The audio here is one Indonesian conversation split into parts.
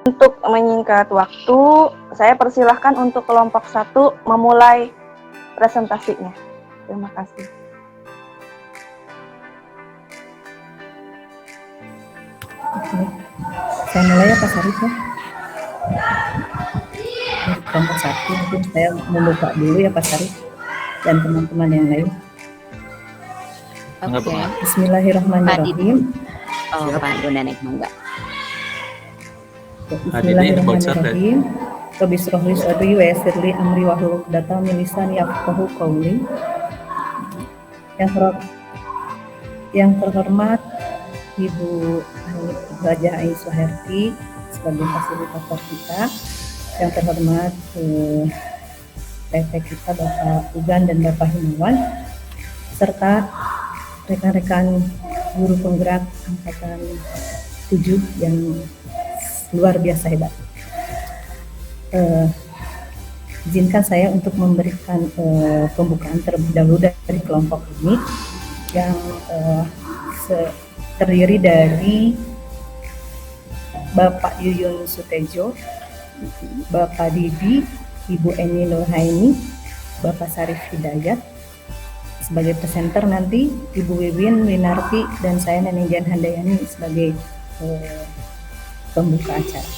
Untuk menyingkat waktu, saya persilahkan untuk kelompok 1 memulai presentasinya. Terima kasih. Oke, saya mulai ya Pak Sarif ya. Dari kelompok 1 mungkin saya membuka dulu ya Pak Sarif dan teman-teman yang lain. Oke. Bismillahirrahmanirrahim. Oh, Pak Nenek enggak. Bismillahirrahmanirrahim. Rabbi shrah li sadri wa yassir li amri wahlul 'uqdatam min lisani yafqahu qawli. Yang terhormat Ibu Raja Ais Suherti sebagai fasilitator kita, yang terhormat PT kita Bapak Ugan dan Bapak Himawan, serta rekan-rekan guru penggerak angkatan 7 yang luar biasa hebat. Izinkan saya untuk memberikan pembukaan terlebih dahulu dari kelompok ini yang terdiri dari Bapak Yuyun Sutejo, Bapak Didi, Ibu Eni Nurhaini, Bapak Sarif Hidayat. Sebagai presenter nanti Ibu Wiwin Winarti dan saya Neneng Jan Handayani sebagai pembuka acara.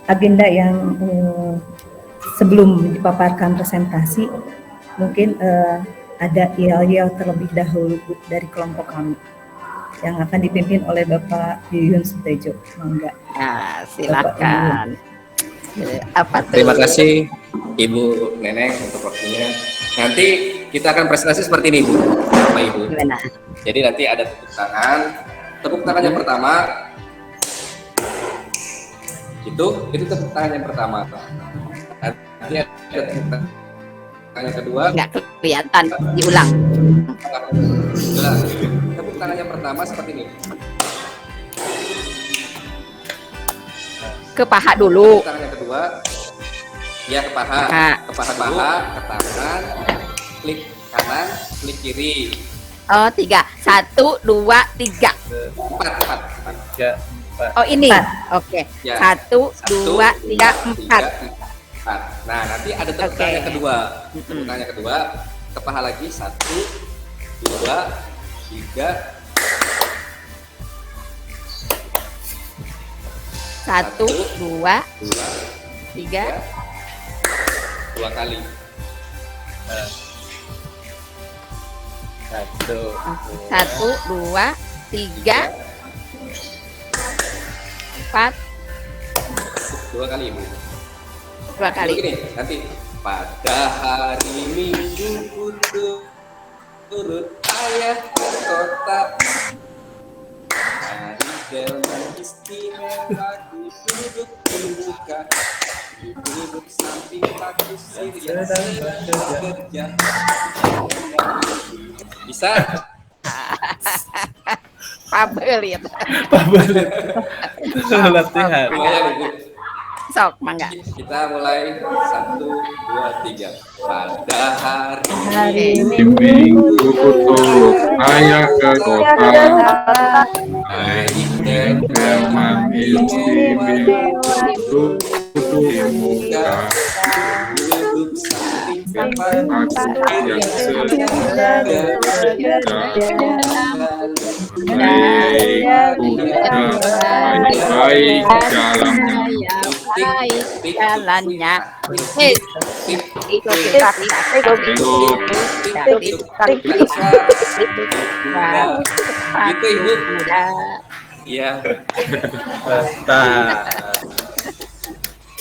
Agenda yang sebelum dipaparkan presentasi, mungkin ada yel-yel terlebih dahulu dari kelompok kami yang akan dipimpin oleh Bapak Yuyun Sutejo. Mangga. Nah, silakan. Apa tuh? Terima kasih Ibu Neneng untuk waktunya. Nanti kita akan presentasi seperti ini, Bu, Bapak Ibu. Gimana? Jadi nanti ada tepuk tangan. Tepuk tangan yang pertama itu tepuk tangan yang pertama. Nanti ada tepuk tangan yang kedua. Nggak kelihatan, diulang. Tepuk tangan yang pertama seperti ini. Ke paha dulu. Tepuk tangan yang kedua, ya ke paha, ke tangan, klik kanan, klik kiri. Oh, 3. 1, 2, 3. 4. Oh, ini. Oke. Ya. 1, 2, 3, 4. Nah, nanti ada tepuk tangan yang kedua. Tepuk tangan yang kedua, ke paha lagi. 1, 2, 3. 1, 2, 3. 2 kali. 1, 2, 3, 4. 2 kali, Ibu. 2 kali. Begini, nanti pada hari Minggu turut ayah ke kota, hari dengan istimewa duduk membuka, duduk samping paku sirih bekerja. Bisa? Pabelit. Latihan. Sok, mangga. Kita mulai 1, 2, 3. Pada hari Minggu turut ayah ke kota, hari dengan istimewa duduk muka, duduk samping aku yang baik jalannya. Jalannya. Itu Ibu. Iya.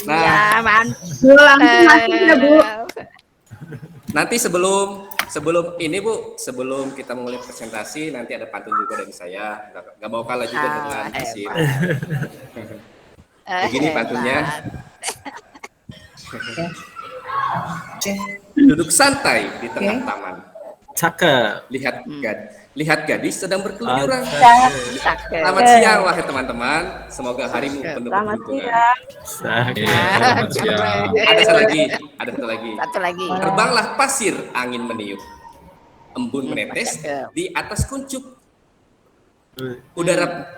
Nah, ya, nanti sebelum ini Bu, sebelum kita mulai presentasi nanti ada pantun juga dari saya. Gak mau kalah juga dengan Asir. Begini pantunnya. Duduk santai di tengah taman. Cakep. Lihat gadis sedang berkelucuran. Selamat siang wahai teman-teman. Semoga harimu penuh keberuntungan. Selamat siang. Ada satu lagi. Satu lagi. Terbanglah pasir, angin meniup. Embun menetes di atas kuncup.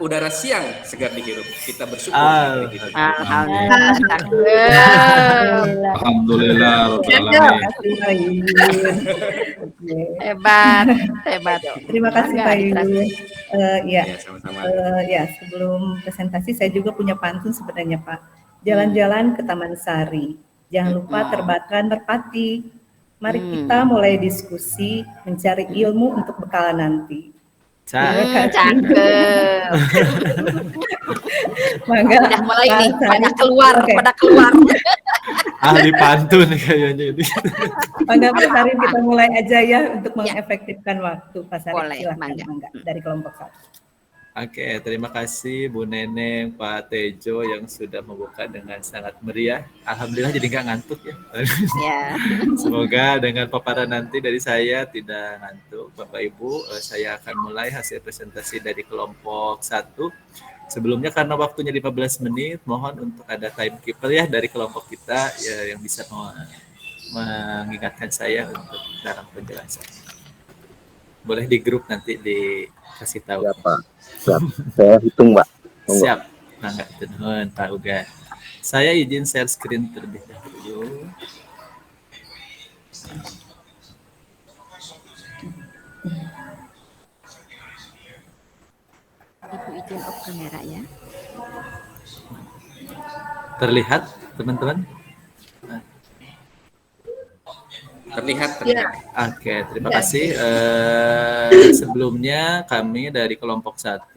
udara siang segar dihirup. Kita bersyukur Ah. hari itu. Alhamdulillah. Cakep. Alhamdulillah Rabbil Terima Alamin. kasih Pak Yuyun. Oke. Hebat, hebat. Terima kasih Bangga Pak ditraktir. Yuyun. Ya, Ya, sama-sama. ya sebelum presentasi saya juga punya pantun sebenarnya Pak. Jalan-jalan ke Taman Sari, jangan lupa terbakar merpati. Mari kita mulai diskusi mencari ilmu untuk bekal nanti. Cak. Cakep. Mangga. Udah mulai nih, Pak Sari. pada keluar, Oke. pada keluar. Ahli pantun kayaknya ini. Mangga Pak Sari, kita mulai aja ya untuk mengefektifkan waktu Pak Sari. Boleh, Silakan mangga. Mangga dari kelompok 1. Oke, terima kasih Bu Neneng, Pak Tejo yang sudah membuka dengan sangat meriah. Alhamdulillah jadi nggak ngantuk ya. Ya. Semoga dengan paparan nanti dari saya tidak ngantuk. Bapak Ibu, saya akan mulai hasil presentasi dari kelompok 1. Sebelumnya karena waktunya 15 menit, mohon untuk ada timekeeper ya dari kelompok kita ya, yang bisa mengingatkan saya untuk dalam penjelasan. Boleh di grup nanti dikasih tahu. Siap, Pak. Siap. Saya hitung, Pak. Tunggu. Siap. Nah, nggak tenun, Pak Uga. Saya izin share screen terlebih dahulu. Ibu izin off kamera ya. Terlihat, teman-teman? Terlihat. Oke, terima kasih. Sebelumnya kami dari kelompok 1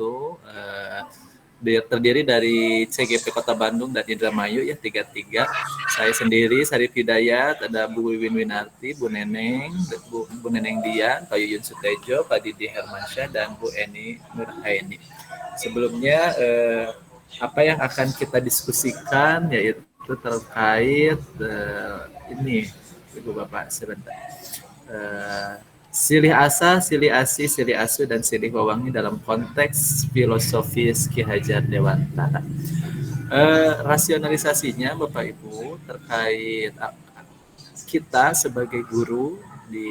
terdiri dari CGP Kota Bandung dan Indramayu ya 3. Saya sendiri Sarif Hidayat, ada Bu Wiwin Winarti, Bu Neneng, Bu Neneng Dian, Pak Yuyun Sutejo, Pak Didi Hermansyah, dan Bu Eni Nurhaini. Sebelumnya apa yang akan kita diskusikan yaitu terkait ini Ibu Bapak sebentar. Silih asa, silih asi, silih asu, dan silih wewangi dalam konteks filosofis Ki Hajar Dewantara. Rasionalisasinya Bapak Ibu terkait kita sebagai guru di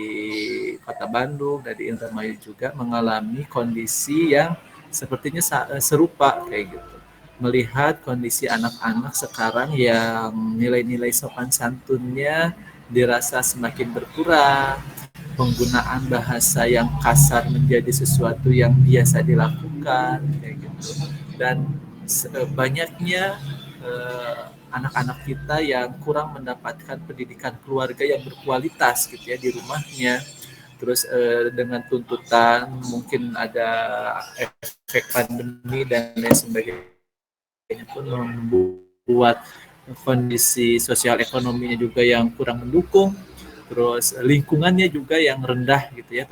Kota Bandung dan di Indramayu juga mengalami kondisi yang sepertinya serupa kayak gitu. Melihat kondisi anak-anak sekarang yang nilai-nilai sopan santunnya dirasa semakin berkurang, penggunaan bahasa yang kasar menjadi sesuatu yang biasa dilakukan kayak gitu. Dan banyaknya anak-anak kita yang kurang mendapatkan pendidikan keluarga yang berkualitas gitu ya di rumahnya. Terus dengan tuntutan mungkin ada efek pandemi dan lain sebagainya pun membuat kondisi sosial ekonominya juga yang kurang mendukung, terus lingkungannya juga yang rendah gitu ya,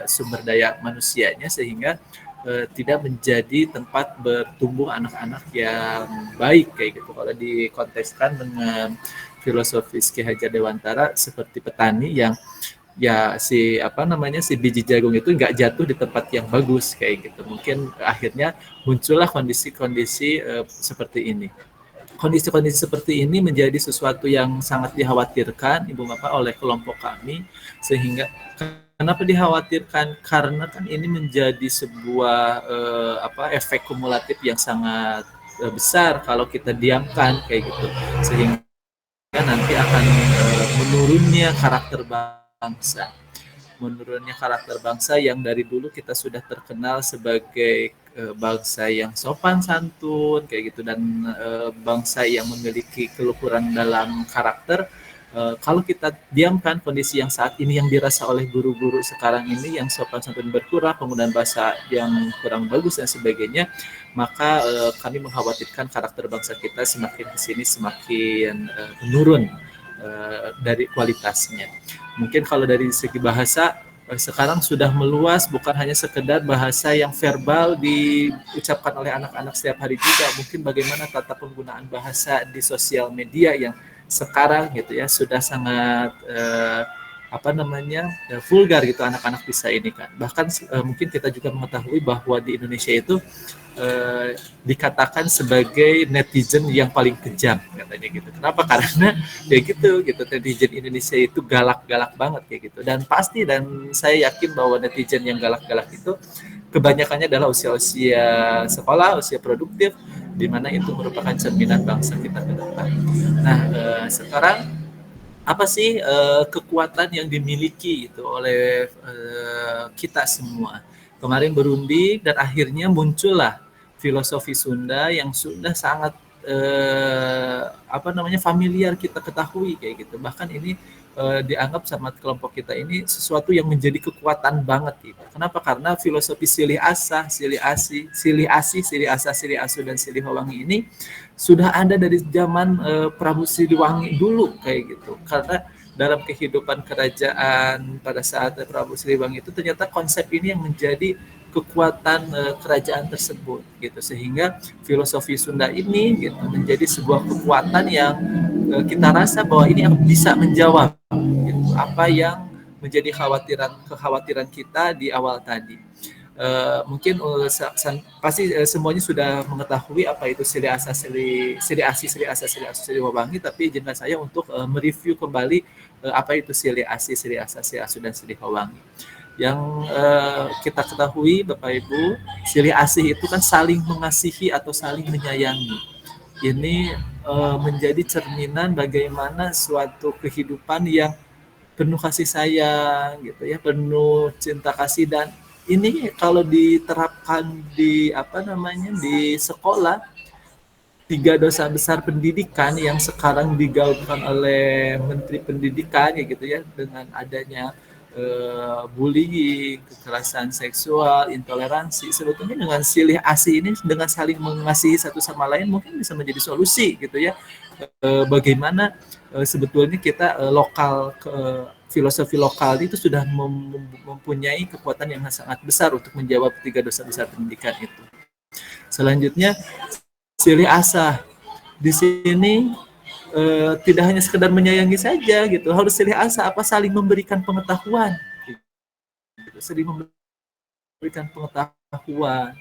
sumber daya manusianya, sehingga tidak menjadi tempat bertumbuh anak-anak yang baik kayak gitu. Kalau dikontekskan dengan filosofis Ki Hajar Dewantara seperti petani yang ya si biji jagung itu nggak jatuh di tempat yang bagus kayak gitu. Mungkin akhirnya muncullah kondisi-kondisi seperti ini. Kondisi-kondisi seperti ini menjadi sesuatu yang sangat dikhawatirkan Ibu Bapak oleh kelompok kami, sehingga kenapa dikhawatirkan? Karena kan ini menjadi sebuah efek kumulatif yang sangat besar kalau kita diamkan kayak gitu, sehingga nanti akan menurunnya karakter bangsa. Menurunnya karakter bangsa yang dari dulu kita sudah terkenal sebagai bangsa yang sopan santun kayak gitu, dan bangsa yang memiliki keluhuran dalam karakter. Kalau kita diamkan kondisi yang saat ini yang dirasa oleh guru-guru sekarang ini yang sopan santun berkurang, penggunaan bahasa yang kurang bagus dan sebagainya, maka kami mengkhawatirkan karakter bangsa kita semakin kesini semakin menurun dari kualitasnya. Mungkin kalau dari segi bahasa sekarang sudah meluas, bukan hanya sekedar bahasa yang verbal diucapkan oleh anak-anak setiap hari juga. Mungkin bagaimana tata penggunaan bahasa di sosial media yang sekarang gitu ya sudah sangat vulgar gitu anak-anak bisa ini kan. Bahkan mungkin kita juga mengetahui bahwa di Indonesia itu dikatakan sebagai netizen yang paling kejam katanya gitu. Kenapa? Karena ya gitu netizen Indonesia itu galak-galak banget kayak gitu. Dan pasti, dan saya yakin bahwa netizen yang galak-galak itu kebanyakannya adalah usia-usia sekolah, usia produktif, di mana itu merupakan cerminan bangsa kita ke depan. Nah, sekarang apa sih kekuatan yang dimiliki itu oleh kita semua? Kemarin berunding dan akhirnya muncullah filosofi Sunda yang sudah sangat familiar kita ketahui kayak gitu. Bahkan ini dianggap sama kelompok kita ini sesuatu yang menjadi kekuatan banget gitu. Kenapa? Karena filosofi silih asa, silih asi, silih asi, silih asa, silih asu dan silih hawangi ini sudah ada dari zaman Prabu Siliwangi dulu kayak gitu. Karena dalam kehidupan kerajaan pada saat Prabu Siliwangi itu ternyata konsep ini yang menjadi kekuatan kerajaan tersebut gitu, sehingga filosofi Sunda ini gitu menjadi sebuah kekuatan yang kita rasa bahwa ini yang bisa menjawab gitu, apa yang menjadi kekhawatiran kita di awal tadi. Mungkin pasti semuanya sudah mengetahui apa itu silih asa, silih asi, silih asa, silih asu, silih hawangi, tapi izinkan saya untuk mereview kembali apa itu silih asi, silih asa, silih asu, dan silih hawangi. Yang kita ketahui Bapak Ibu, silih asih itu kan saling mengasihi atau saling menyayangi. Ini menjadi cerminan bagaimana suatu kehidupan yang penuh kasih sayang gitu ya, penuh cinta kasih, dan ini kalau diterapkan di di sekolah, 3 dosa besar pendidikan yang sekarang digaungkan oleh Menteri Pendidikan ya gitu ya, dengan adanya bullying, kekerasan seksual, intoleransi, sebetulnya dengan silih asih ini, dengan saling mengasihi satu sama lain mungkin bisa menjadi solusi gitu ya. Bagaimana sebetulnya kita filosofi lokal itu sudah mempunyai kekuatan yang sangat besar untuk menjawab 3 dosa besar pendidikan itu. Selanjutnya silih asa di sini tidak hanya sekedar menyayangi saja gitu, harus silih asa, saling memberikan pengetahuan gitu. Saling memberikan pengetahuan,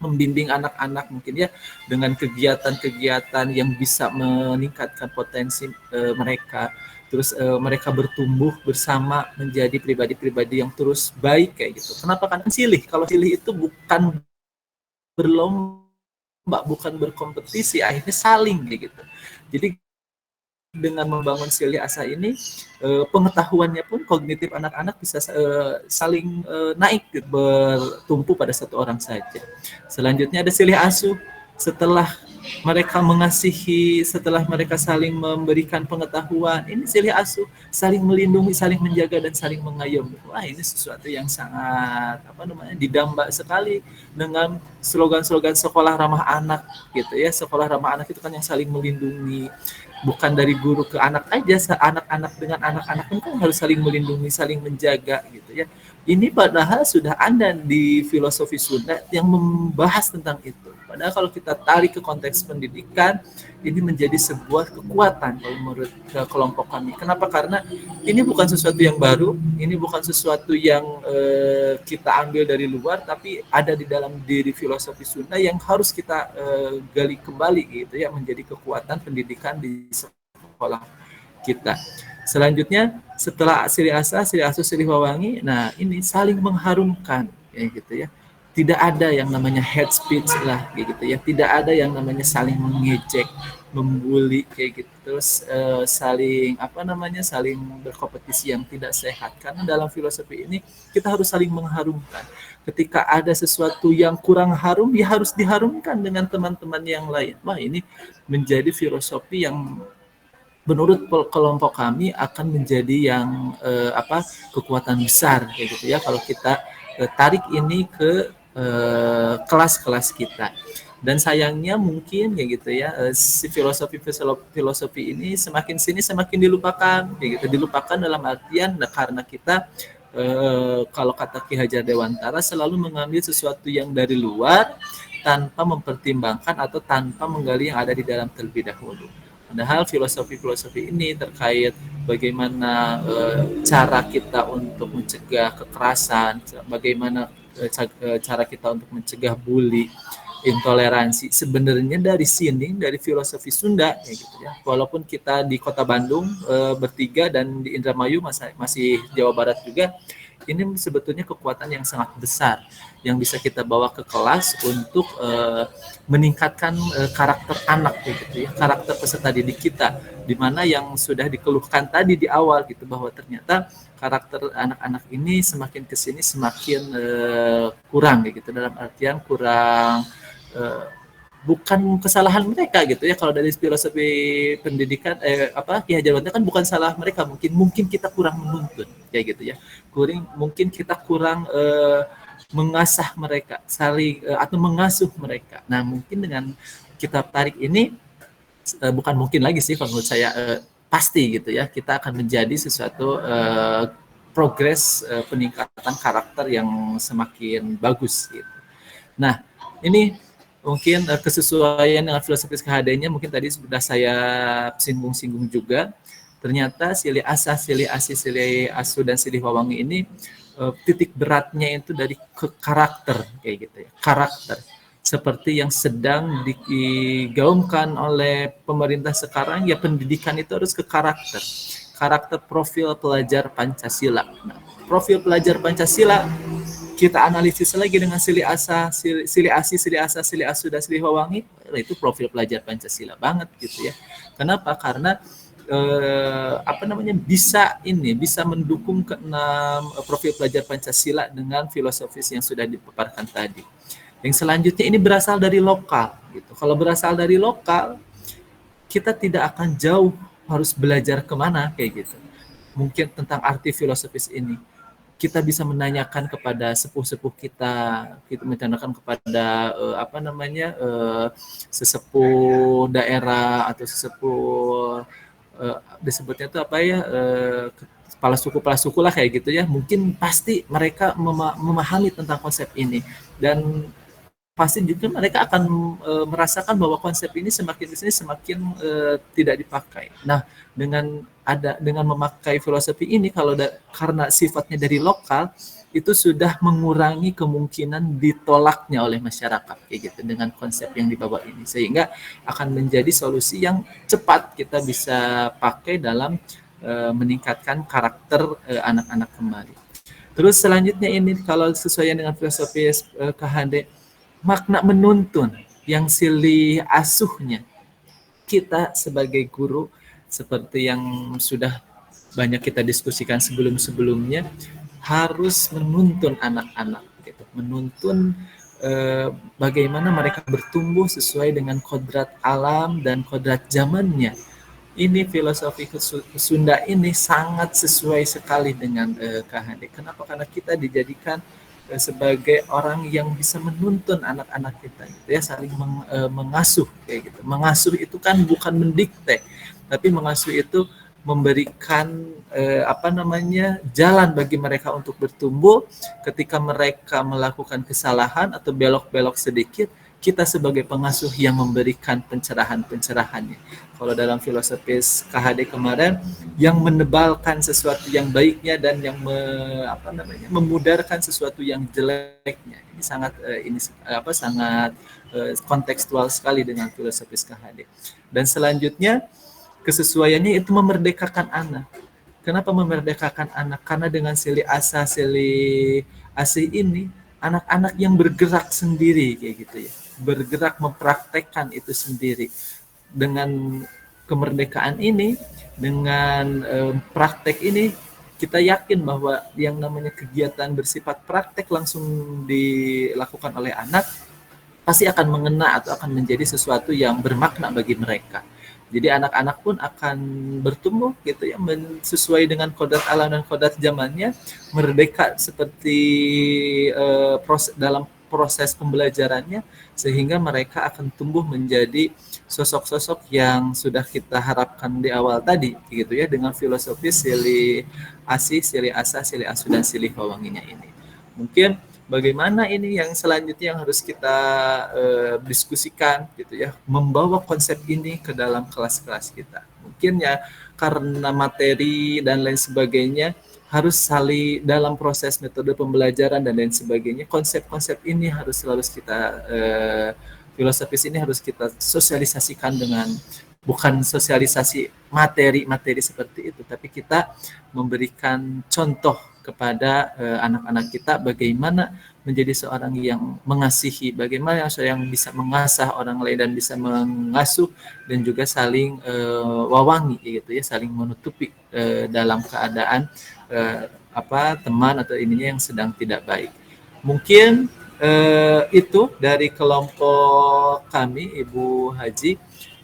membimbing anak-anak mungkin ya dengan kegiatan-kegiatan yang bisa meningkatkan potensi mereka. Terus mereka bertumbuh bersama menjadi pribadi-pribadi yang terus baik kayak gitu. Kenapa? Karena silih. Kalau silih itu bukan berlomba, bukan berkompetisi, akhirnya saling kayak gitu. Jadi dengan membangun silih asa ini, pengetahuannya pun kognitif anak-anak bisa saling naik, bertumpu pada satu orang saja. Selanjutnya ada silih asu. Setelah mereka mengasihi, setelah mereka saling memberikan pengetahuan, ini silih asu, saling melindungi, saling menjaga, dan saling mengayomi. Wah, ini sesuatu yang sangat didamba sekali dengan slogan-slogan sekolah ramah anak gitu ya. Sekolah ramah anak itu kan yang saling melindungi, bukan dari guru ke anak aja, anak-anak dengan anak-anak pun kan harus saling melindungi, saling menjaga gitu ya. Ini padahal sudah ada di filosofi Sunda yang membahas tentang itu. Padahal kalau kita tarik ke konteks pendidikan, ini menjadi sebuah kekuatan kalau menurut kelompok kami. Kenapa? Karena ini bukan sesuatu yang baru, ini bukan sesuatu yang kita ambil dari luar, tapi ada di dalam diri filosofi Sunda yang harus kita gali kembali gitu ya, menjadi kekuatan pendidikan di sekolah kita. Selanjutnya setelah silih asa, silih asu, silih hawangi, nah ini saling mengharumkan kayak gitu ya. Tidak ada yang namanya hate speech lah kayak gitu ya. Tidak ada yang namanya saling mengejek, membuli kayak gitu. Terus saling saling berkompetisi yang tidak sehat. Karena dalam filosofi ini kita harus saling mengharumkan. Ketika ada sesuatu yang kurang harum, ya harus diharumkan dengan teman-teman yang lain. Wah, ini menjadi filosofi yang menurut kelompok kami akan menjadi yang kekuatan besar kayak gitu ya, kalau kita tarik ini ke kelas-kelas kita. Dan sayangnya mungkin kayak gitu ya, si filosofi ini semakin sini semakin dilupakan kayak gitu. Dilupakan dalam artian karena kita kalau kata Ki Hajar Dewantara selalu mengambil sesuatu yang dari luar tanpa mempertimbangkan atau tanpa menggali yang ada di dalam terlebih dahulu. Padahal filosofi ini terkait bagaimana cara kita untuk mencegah kekerasan, bagaimana cara kita untuk mencegah bully, intoleransi, sebenarnya dari sini, dari filosofi Sunda ya gitu ya. Walaupun kita di Kota Bandung bertiga dan di Indramayu masih Jawa Barat juga, ini sebetulnya kekuatan yang sangat besar yang bisa kita bawa ke kelas untuk meningkatkan karakter anak gitu ya, karakter peserta didik kita, di mana yang sudah dikeluhkan tadi di awal gitu, bahwa ternyata karakter anak-anak ini semakin kesini semakin kurang gitu, dalam artian kurang, bukan kesalahan mereka gitu ya, kalau dari filosofi pendidikan Ki Hajar Dewantara kan bukan salah mereka, mungkin kita kurang menuntun kayak gitu ya, mungkin kita kurang mengasah mereka, atau mengasuh mereka. Nah mungkin dengan kita tarik ini, bukan mungkin lagi sih kalau menurut saya, pasti gitu ya, kita akan menjadi sesuatu progres peningkatan karakter yang semakin bagus gitu. Nah ini mungkin kesesuaian dengan filosofis KHD-nya mungkin tadi sudah saya singgung-singgung juga. Ternyata silih asa, silih asi, silih asu, dan silih wawangi ini titik beratnya itu dari karakter kayak gitu ya, karakter. Seperti yang sedang digaungkan oleh pemerintah sekarang, ya pendidikan itu harus ke karakter. Karakter profil pelajar Pancasila. Nah, profil pelajar Pancasila kita analisis lagi dengan silih asa, silih asi, silih asa, silih asu, dan silih wawangi, itu profil pelajar Pancasila banget gitu ya. Kenapa? Karena bisa mendukung keenam profil pelajar Pancasila dengan filosofis yang sudah dipaparkan tadi. Yang selanjutnya ini berasal dari lokal gitu. Kalau berasal dari lokal, kita tidak akan jauh harus belajar kemana kayak gitu. Mungkin tentang arti filosofis ini kita bisa menanyakan kepada sepuh-sepuh kita menanyakan kepada sesepuh daerah atau sesepuh disebutnya itu kepala suku lah kayak gitu ya. Mungkin pasti mereka memahami tentang konsep ini, dan pasti juga mereka akan merasakan bahwa konsep ini semakin di sini semakin tidak dipakai. Nah, dengan memakai filosofi ini, karena sifatnya dari lokal, itu sudah mengurangi kemungkinan ditolaknya oleh masyarakat kayak gitu dengan konsep yang dibawa ini, sehingga akan menjadi solusi yang cepat kita bisa pakai dalam meningkatkan karakter anak-anak kembali. Terus selanjutnya ini kalau sesuai dengan filosofi KHD, makna menuntun yang silih asuhnya, kita sebagai guru seperti yang sudah banyak kita diskusikan sebelum-sebelumnya, harus menuntun anak-anak gitu. Menuntun bagaimana mereka bertumbuh sesuai dengan kodrat alam dan kodrat zamannya. Ini filosofi Sunda ini sangat sesuai sekali dengan KHD. Kenapa? Karena kita dijadikan sebagai orang yang bisa menuntun anak-anak kita gitu ya, saling mengasuh kayak gitu. Mengasuh itu kan bukan mendikte, tapi mengasuh itu memberikan jalan bagi mereka untuk bertumbuh. Ketika mereka melakukan kesalahan atau belok-belok sedikit, kita sebagai pengasuh yang memberikan pencerahan-pencerahannya. Kalau dalam filosofis KHD kemarin, yang menebalkan sesuatu yang baiknya dan yang memudarkan sesuatu yang jeleknya. Ini sangat kontekstual sekali dengan filosofis KHD. Dan selanjutnya, kesesuaiannya itu memerdekakan anak. Kenapa memerdekakan anak? Karena dengan silih asa, silih asi ini, anak-anak yang bergerak sendiri kayak gitu ya. Bergerak mempraktekkan itu sendiri. Dengan kemerdekaan ini, dengan praktek ini, kita yakin bahwa yang namanya kegiatan bersifat praktek langsung dilakukan oleh anak pasti akan mengena atau akan menjadi sesuatu yang bermakna bagi mereka. Jadi anak-anak pun akan bertumbuh gitu ya, sesuai dengan kodrat alam dan kodrat zamannya, merdeka seperti dalam proses pembelajarannya, sehingga mereka akan tumbuh menjadi sosok-sosok yang sudah kita harapkan di awal tadi gitu ya, dengan filosofi silih asi, silih asa, silih asu, dan silih wawanginya ini. Mungkin bagaimana ini yang selanjutnya yang harus kita diskusikan gitu ya, membawa konsep ini ke dalam kelas-kelas kita. Mungkin ya karena materi dan lain sebagainya harus saling dalam proses metode pembelajaran dan lain sebagainya, konsep-konsep ini harus kita filosofis ini harus kita sosialisasikan dengan bukan sosialisasi materi-materi seperti itu, tapi kita memberikan contoh kepada anak-anak kita bagaimana menjadi seorang yang mengasihi, bagaimana yang bisa mengasah orang lain dan bisa mengasuh dan juga saling wawangi gitu ya, saling menutupi dalam keadaan teman atau ininya yang sedang tidak baik. Mungkin itu dari kelompok kami, Ibu Haji.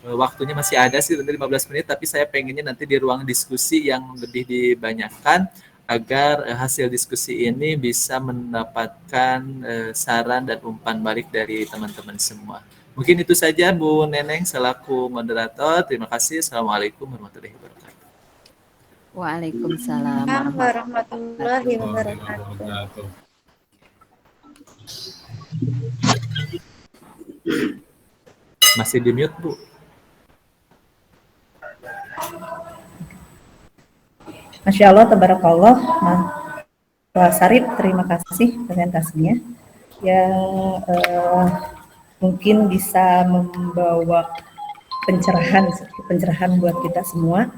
Waktunya masih ada sih, 15 menit, tapi saya pengennya nanti di ruang diskusi yang lebih dibanyakkan agar hasil diskusi ini bisa mendapatkan saran dan umpan balik dari teman-teman semua. Mungkin itu saja Bu Neneng selaku moderator. Terima kasih. Assalamualaikum warahmatullahi wabarakatuh. Waalaikumsalam warahmatullahi wabarakatuh. Masih di mute, Bu. Masya Allah, tabarakallah. Pak Sarip, terima kasih presentasinya yang mungkin bisa membawa pencerahan buat kita semua.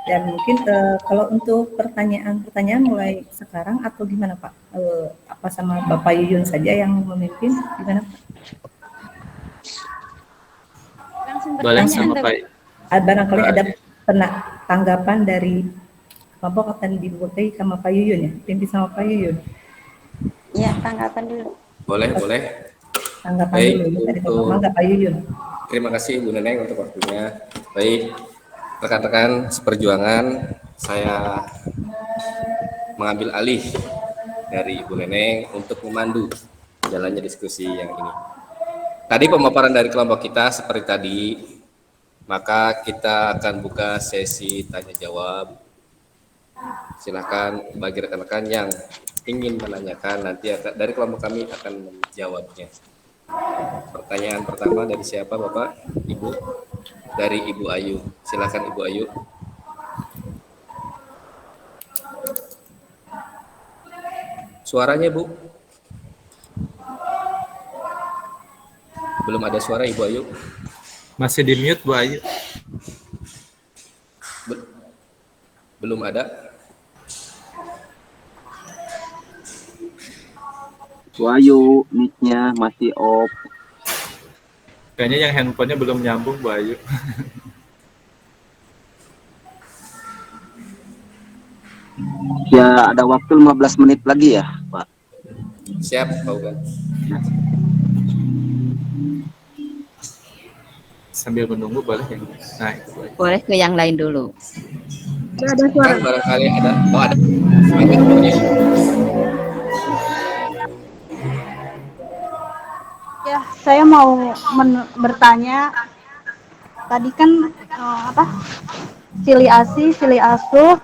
Dan mungkin kalau untuk pertanyaan mulai sekarang atau gimana Pak? Apa sama Bapak Yuyun saja yang memimpin? Gimana Pak? Boleh sama Pak. Barangkali ada tanggapan dari kelompok akan dibuat sama Pak Yuyun ya, pimpin sama Pak Yuyun. Ya, tanggapan dulu. Boleh. Tanggapan Baik, dulu dari kelompok Pak Yuyun. Terima kasih Bu Neneng untuk waktunya. Baik, rekan-rekan seperjuangan, saya mengambil alih dari Ibu Neneng untuk memandu jalannya diskusi yang ini. Tadi pemaparan dari kelompok kita seperti tadi, maka kita akan buka sesi tanya jawab. Silakan bagi rekan-rekan yang ingin menanyakan, nanti dari kelompok kami akan menjawabnya. Pertanyaan pertama dari siapa Bapak? Ibu? Dari Ibu Ayu. Silakan Ibu Ayu. Suaranya Bu? Belum ada suara Ibu Ayu. Masih di mute Bu Ayu. Belum ada. Bu Ayu, mic-nya masih off. Kayaknya yang handphonenya belum nyambung Bu Ayu. Ya, ada waktu 15 menit lagi ya, Pak. Siap, Pak Ugan. Sambil menunggu boleh ya? Nah, itu Bu Ayu. Boleh ke yang lain dulu. Kan barangkali ada. Oh, ada. Semangat, Bu Ayu. Ya, saya mau bertanya. Tadi kan silih asi, silih asuh,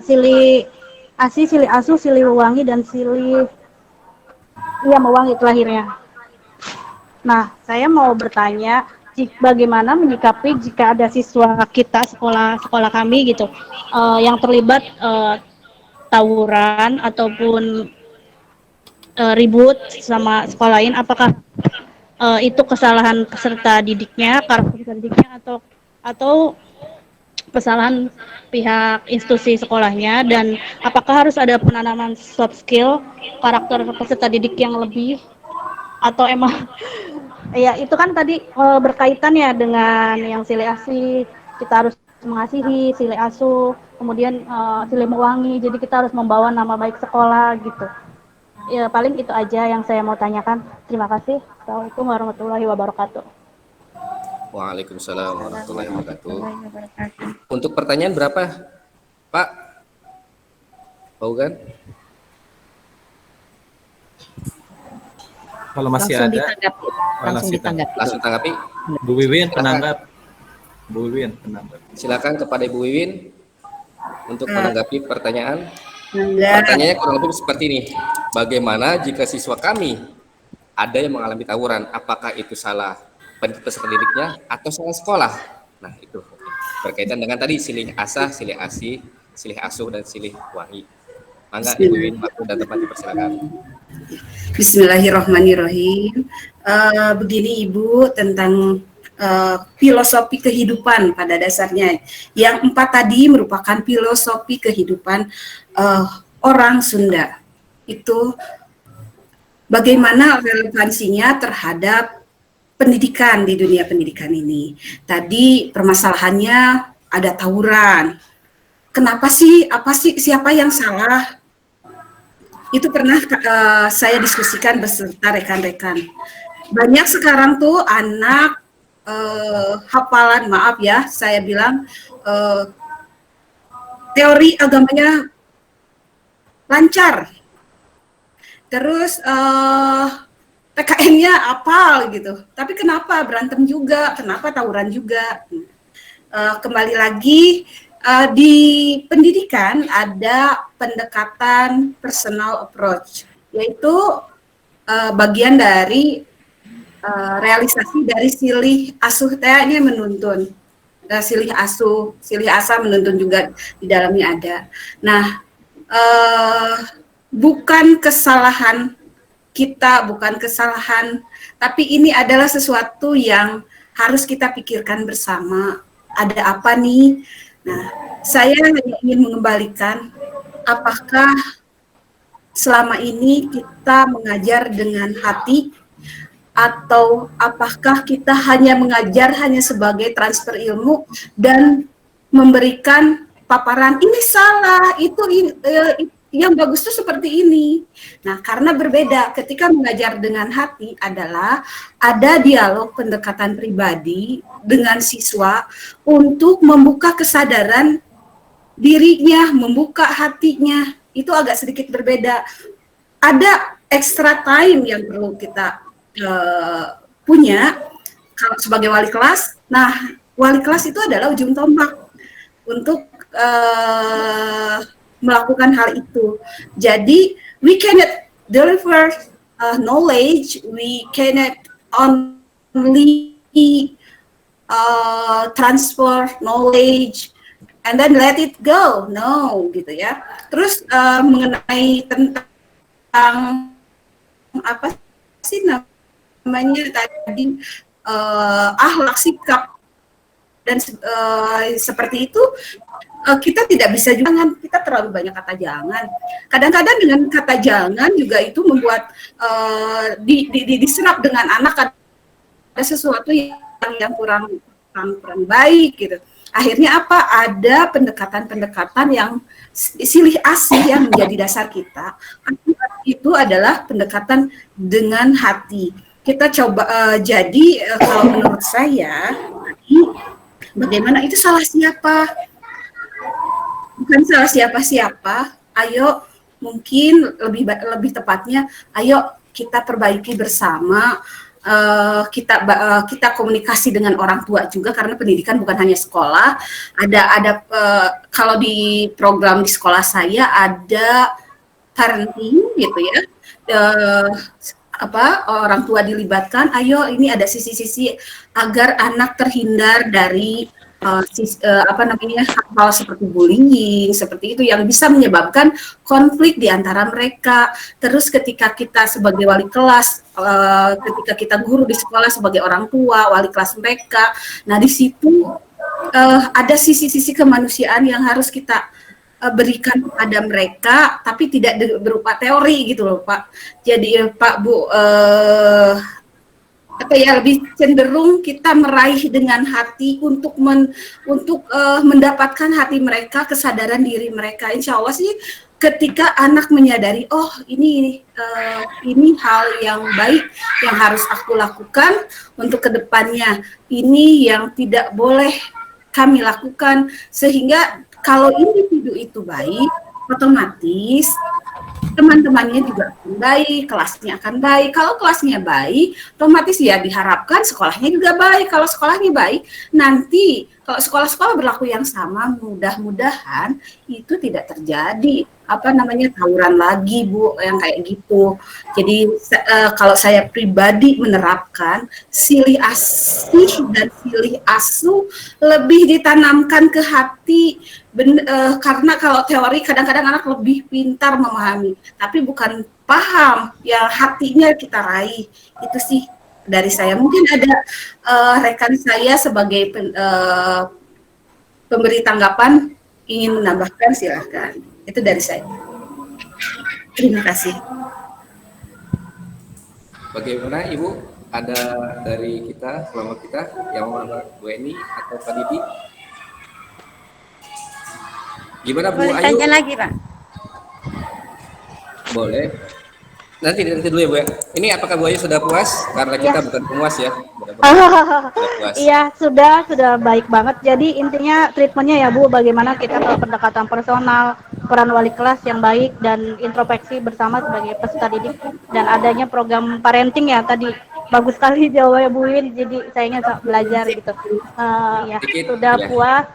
silih asi, silih asuh, silih mewangi dan silih mewangi itu lahirnya. Nah, saya mau bertanya bagaimana menyikapi jika ada siswa kita sekolah kami gitu yang terlibat tawuran ataupun ribut sama sekolah lain, apakah itu kesalahan peserta didiknya, karakter peserta didiknya, atau kesalahan pihak institusi sekolahnya, dan apakah harus ada penanaman soft skill karakter peserta didik yang lebih, atau emang ya itu kan tadi berkaitan ya dengan yang silih asih, kita harus mengasihi, silih asuh, kemudian silih mewangi, jadi kita harus membawa nama baik sekolah gitu. Ya, paling itu aja yang saya mau tanyakan. Terima kasih. Assalamualaikum warahmatullahi wabarakatuh. Waalaikumsalam warahmatullahi wabarakatuh. Untuk pertanyaan berapa, Pak? Pak Ugan? Kalau masih Langsung ada, ditanggapi. Langsung ditanggapi. Langsung tanggapi. Bu Wiwin penanggap. Bu Wiwin penanggap. Silakan kepada Ibu Wiwin untuk menanggapi pertanyaan. Pertanyaannya kurang lebih seperti ini. Bagaimana jika siswa kami ada yang mengalami tawuran? Apakah itu salah peserta didiknya atau salah sekolah? Nah, itu berkaitan dengan tadi silih asah, silih asih, silih asuh, dan silih wangi. Mangga Ibu Win, waktu dan tempat dipersilakan. Bismillahirrahmanirrahim. Begini Ibu, tentang filosofi kehidupan pada dasarnya. Yang 4 tadi merupakan filosofi kehidupan orang Sunda. Itu bagaimana relevansinya terhadap pendidikan di dunia pendidikan ini. Tadi permasalahannya ada tawuran. Kenapa sih? Apa sih? Siapa yang salah? Itu pernah saya diskusikan beserta rekan-rekan. Banyak sekarang tuh anak hafalan, maaf ya, saya bilang teori agamanya lancar, terus PKN-nya apal gitu. Tapi kenapa berantem juga? Kenapa tawuran juga? Kembali lagi di pendidikan ada pendekatan personal approach, yaitu bagian dari realisasi dari silih asuh tehnya menuntun, silih asa menuntun juga di dalamnya ada. Nah, bukan kesalahan kita, bukan kesalahan, tapi ini adalah sesuatu yang harus kita pikirkan bersama. Ada apa nih? Nah, saya hanya ingin mengembalikan, apakah selama ini kita mengajar dengan hati, atau apakah kita hanya mengajar hanya sebagai transfer ilmu dan memberikan paparan ini salah, itu yang bagus tuh seperti ini. Nah, karena berbeda ketika mengajar dengan hati adalah ada dialog pendekatan pribadi dengan siswa untuk membuka kesadaran dirinya, membuka hatinya. Itu agak sedikit berbeda. Ada extra time yang perlu kita punya kalau sebagai wali kelas. Nah, wali kelas itu adalah ujung tombak untuk melakukan hal itu. Jadi we cannot deliver knowledge, we cannot only transfer knowledge and then let it go, no, gitu ya. Terus mengenai tentang apa sih namanya tadi akhlak sikap dan seperti itu, kita tidak bisa juga, kita terlalu banyak kata jangan. Kadang-kadang dengan kata jangan juga itu membuat diserap dengan anak ada sesuatu yang kurang baik gitu. Akhirnya apa? Ada pendekatan-pendekatan yang silih asih yang menjadi dasar kita. Itu adalah pendekatan dengan hati. Kita coba jadi kalau menurut saya bagaimana itu salah siapa? Bukan salah siapa-siapa. Ayo mungkin lebih tepatnya ayo kita perbaiki bersama. Kita komunikasi dengan orang tua juga, karena pendidikan bukan hanya sekolah. Ada kalau di program di sekolah saya ada parenting gitu ya. Orang tua dilibatkan, ayo ini ada sisi-sisi agar anak terhindar dari hal seperti bullying, seperti itu yang bisa menyebabkan konflik di antara mereka. Terus ketika kita sebagai wali kelas, ketika kita guru di sekolah sebagai orang tua, wali kelas mereka, nah di situ ada sisi-sisi kemanusiaan yang harus kita berikan kepada mereka, tapi tidak berupa teori gitu loh Pak. Jadi Pak Bu, lebih cenderung kita meraih dengan hati untuk mendapatkan hati mereka, kesadaran diri mereka. Insya Allah sih ketika anak menyadari, oh ini hal yang baik yang harus aku lakukan untuk kedepannya, ini yang tidak boleh kami lakukan, sehingga kalau individu itu baik, otomatis teman-temannya juga akan baik, kelasnya akan baik. Kalau kelasnya baik, otomatis ya diharapkan sekolahnya juga baik. Kalau sekolahnya baik, nanti kalau sekolah-sekolah berlaku yang sama, mudah-mudahan itu tidak terjadi tawuran lagi, Bu, yang kayak gitu. Jadi kalau saya pribadi menerapkan silih asih dan silih asuh lebih ditanamkan ke hati, karena kalau teori kadang-kadang anak lebih pintar memahami, tapi bukan paham yang hatinya kita raih. Itu sih dari saya. Mungkin ada rekan saya sebagai pemberi tanggapan ingin menambahkan, silahkan. Itu dari saya. Terima kasih. Bagaimana Ibu? Ada dari kita, kelompok kita yang mau Bu Eni atau Pak Didi? Gimana Bu Boleh Ayu? tanya lagi, Pak? Boleh. Nanti dulu ya Bu ya. Ini apakah Bu Ayu sudah puas? Karena kita bukan pemuas ya. Sudah puas. Iya, sudah baik banget. Jadi intinya treatmentnya ya Bu, bagaimana kita kalau pendekatan personal, peran wali kelas yang baik dan introspeksi bersama sebagai peserta didik, dan adanya program parenting ya tadi. Bagus sekali jawabannya Bu Win, jadi sayangnya belajar gitu. Ya, Sedikit, sudah ya. puas.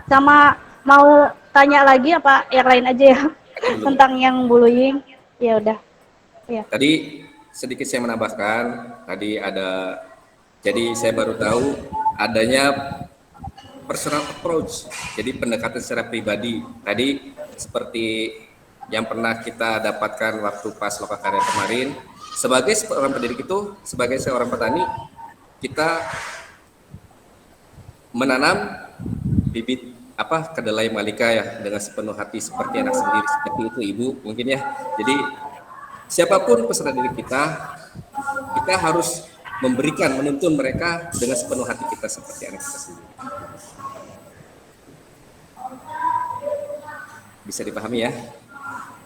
Sama mau tanya lagi apa yang lain aja ya tentang yang bullying? Ya udah. Ya. Tadi sedikit saya menambahkan, jadi saya baru tahu adanya personal approach, jadi pendekatan secara pribadi. Tadi seperti yang pernah kita dapatkan waktu pas Lokakarya kemarin, sebagai seorang pendidik itu, sebagai seorang petani, kita menanam bibit kedelai Malika ya dengan sepenuh hati seperti anak sendiri, seperti itu Ibu mungkin ya. Jadi siapapun peserta didik kita harus menuntun mereka dengan sepenuh hati kita seperti anak kita sendiri. Bisa dipahami ya?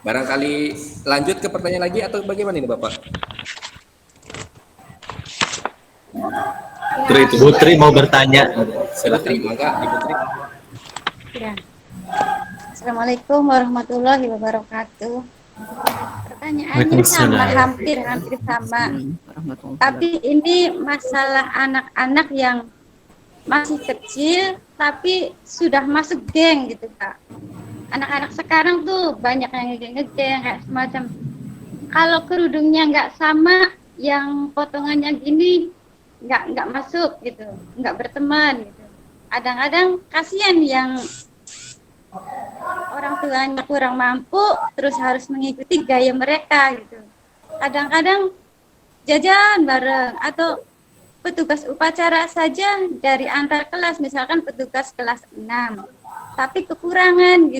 Barangkali lanjut ke pertanyaan lagi atau bagaimana ini Bapak? Bu Tri mau bertanya. Silakan, mangga Ibu Tri. Ya. Assalamualaikum warahmatullahi wabarakatuh. Pertanyaannya sama, hampir sama. Tapi ini masalah anak-anak yang masih kecil tapi sudah masuk geng gitu Kak. Anak-anak sekarang tuh banyak yang ngegeng kayak semacam, kalau kerudungnya nggak sama, yang potongannya gini nggak masuk gitu, nggak berteman gitu. Kadang-kadang kasihan yang orang tuanya kurang mampu terus harus mengikuti gaya mereka gitu. Kadang-kadang jajan bareng atau petugas upacara saja dari antar kelas, misalkan petugas kelas 6 tapi kekurangan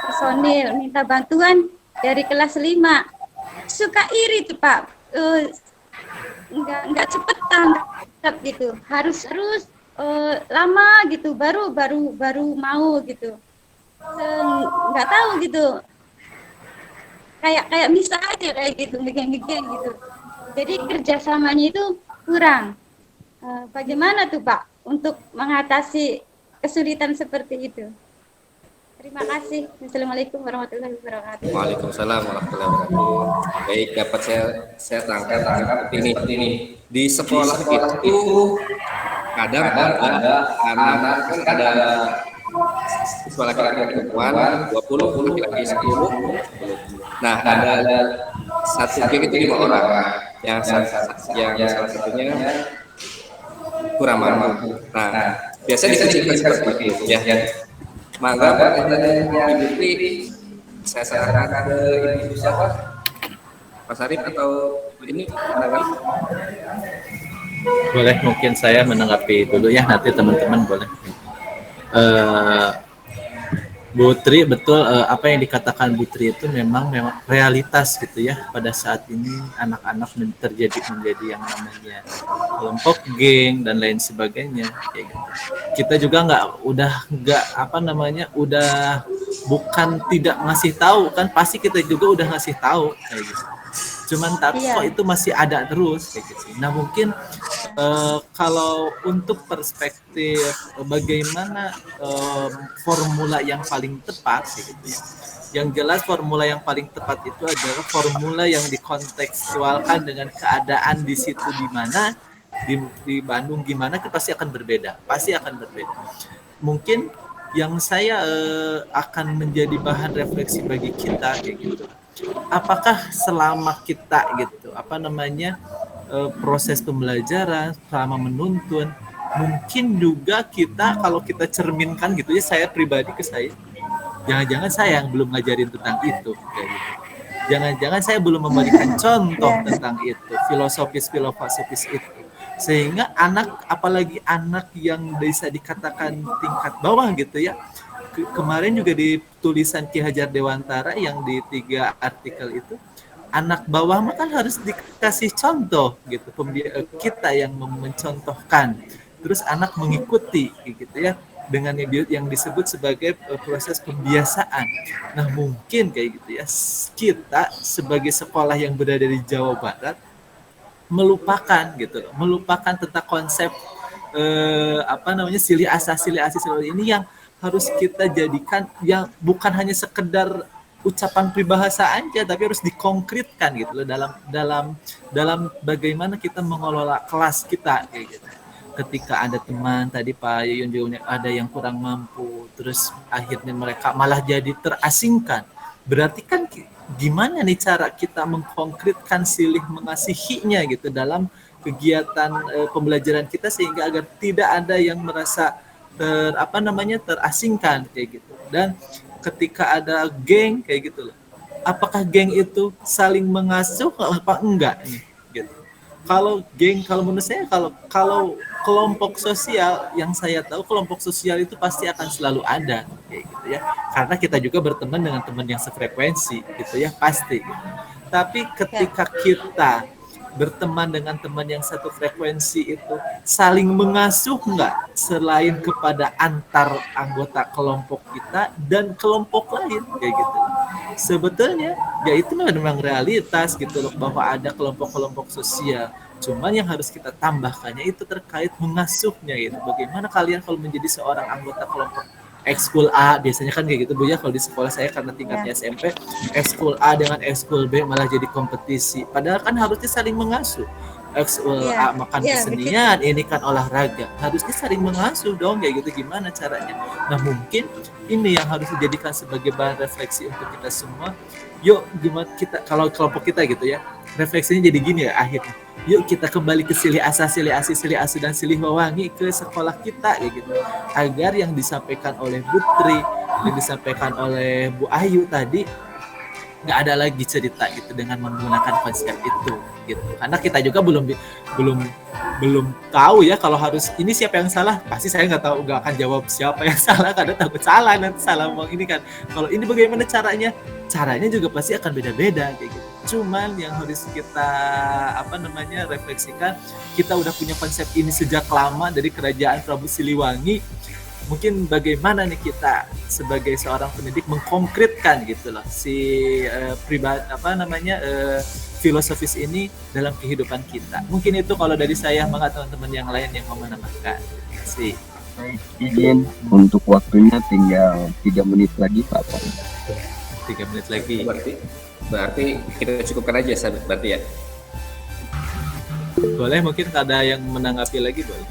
personil, minta bantuan dari kelas 5, suka iri tuh Pak, nggak cepet tanggap gitu, harus lama gitu baru mau gitu, nggak tahu gitu, kayak bisa aja kayak gitu, ngegeng gitu, jadi kerjasamanya itu kurang. Bagaimana tuh Pak untuk mengatasi kesulitan seperti itu? Terima kasih. Assalamualaikum warahmatullahi wabarakatuh. Waalaikumsalam warahmatullahi wabarakatuh. Baik, dapat saya tangkap seperti ini. Di sekolah itu kadang ada anak kan ada siswa laki-laki perempuan 20, laki-laki 10. Nah, ada satu geng itu 5 orang. Yang salah satunya kurang mampu. Nah, biasanya dikecilkan seperti itu ya. Mangga pertanyaannya Ibu Tri, saya sarankan ke Ibu siapa? Pak Sarif atau ini barangkali? Boleh, mungkin saya menanggapi dulu ya, nanti teman-teman boleh. Bu Tri, betul apa yang dikatakan Bu Tri itu memang realitas gitu ya. Pada saat ini anak-anak menjadi yang namanya kelompok geng dan lain sebagainya kayak gitu. Kita juga udah bukan tidak ngasih tahu kan, pasti kita juga udah ngasih tahu kayak gitu. Cuman tapi kok itu masih ada terus kayak gitu. Nah, mungkin kalau untuk perspektif bagaimana formula yang paling tepat gitu ya. Yang jelas formula yang paling tepat itu adalah formula yang dikontekstualkan dengan keadaan di situ di mana di Bandung gimana, itu pasti akan berbeda, Mungkin yang saya akan menjadi bahan refleksi bagi kita kayak gitu, apakah selama kita gitu proses pembelajaran selama menuntun, mungkin juga kita kalau kita cerminkan gitu ya, saya pribadi ke saya, jangan-jangan saya yang belum ngajarin tentang itu kayak gitu. Jangan-jangan saya belum memberikan contoh tentang itu, filosofis itu. Sehingga anak, apalagi anak yang bisa dikatakan tingkat bawah gitu ya. Kemarin juga di tulisan Ki Hajar Dewantara yang di 3 artikel itu, anak bawah mah kan harus dikasih contoh gitu, kita yang mencontohkan, terus anak mengikuti gitu ya, dengan yang disebut sebagai proses pembiasaan. Nah mungkin kayak gitu ya, kita sebagai sekolah yang berada di Jawa Barat melupakan tentang konsep silih asih ini yang harus kita jadikan, yang bukan hanya sekedar ucapan peribahasa aja, tapi harus dikonkretkan gitu loh dalam bagaimana kita mengelola kelas kita kayak gitu. Ketika ada teman tadi Pak Yuyun juga ada yang kurang mampu, terus akhirnya mereka malah jadi terasingkan. Berarti kan gimana nih cara kita mengkonkretkan silih mengasihinya gitu dalam kegiatan pembelajaran kita, sehingga agar tidak ada yang merasa terasingkan kayak gitu. Dan ketika ada geng kayak gitu loh, apakah geng itu saling mengasuh apa enggak nih gitu. Kalau geng, kalau menurut saya, kalau kelompok sosial, yang saya tahu kelompok sosial itu pasti akan selalu ada kayak gitu ya, karena kita juga berteman dengan teman yang sefrekuensi gitu ya, pasti gitu. Tapi ketika kita berteman dengan teman yang satu frekuensi itu, saling mengasuh enggak, selain kepada antar anggota kelompok kita dan kelompok lain kayak gitu. Sebetulnya ya itu memang realitas gitu loh, bahwa ada kelompok-kelompok sosial. Cuman yang harus kita tambahkannya itu terkait mengasuhnya gitu. Bagaimana kalian kalau menjadi seorang anggota kelompok ekskul A, biasanya kan kayak gitu Bu ya, kalau di sekolah saya karena tingkatnya SMP, ekskul A dengan ekskul B malah jadi kompetisi. Padahal kan harusnya saling mengasuh. Ekskul A makan kesenian, ini kan olahraga. Harusnya saling mengasuh dong kayak gitu, gimana caranya. Nah mungkin ini yang harus dijadikan sebagai bahan refleksi untuk kita semua. Yuk gimana kita, kalau kelompok kita gitu ya, refleksinya jadi gini ya akhirnya. Yuk kita kembali ke silih asih, dan silih wewangi ke sekolah kita kayak gitu. Agar yang disampaikan oleh Bu Tri, yang disampaikan oleh Bu Ayu tadi, nggak ada lagi cerita gitu dengan menggunakan konsep itu gitu. Karena kita juga belum tahu ya, kalau harus ini siapa yang salah, pasti saya nggak akan jawab siapa yang salah, karena takut salah, nanti salah ngomong ini kan. Kalau ini bagaimana caranya juga pasti akan beda-beda kayak gitu. Cuman yang harus kita refleksikan, kita udah punya konsep ini sejak lama dari Kerajaan Prabu Siliwangi. Mungkin bagaimana nih kita sebagai seorang pendidik mengkonkretkan gitu loh filosofis ini dalam kehidupan kita. Mungkin itu kalau dari saya, maka teman-teman yang lain yang mau menambahkan. Terima kasih. Izin untuk waktunya tinggal 3 menit lagi Pak. 3 menit lagi. Berarti kita cukupkan aja berarti ya. Boleh, mungkin ada yang menanggapi lagi boleh.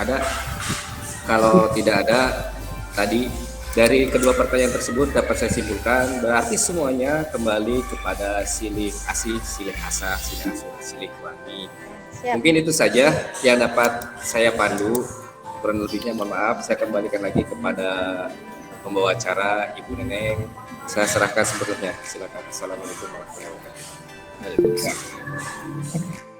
Ada? Kalau tidak ada, tadi dari kedua pertanyaan tersebut dapat saya simpulkan berarti semuanya kembali kepada silih asih, silih asah, silih wangi. Mungkin itu saja yang dapat saya pandu. Kurang lebihnya mohon maaf, saya kembalikan lagi kepada pembawa acara Ibu Neneng. Saya serahkan sepenuhnya. Silakan. Assalamualaikum warahmatullahi wabarakatuh. Waalaikumsalam.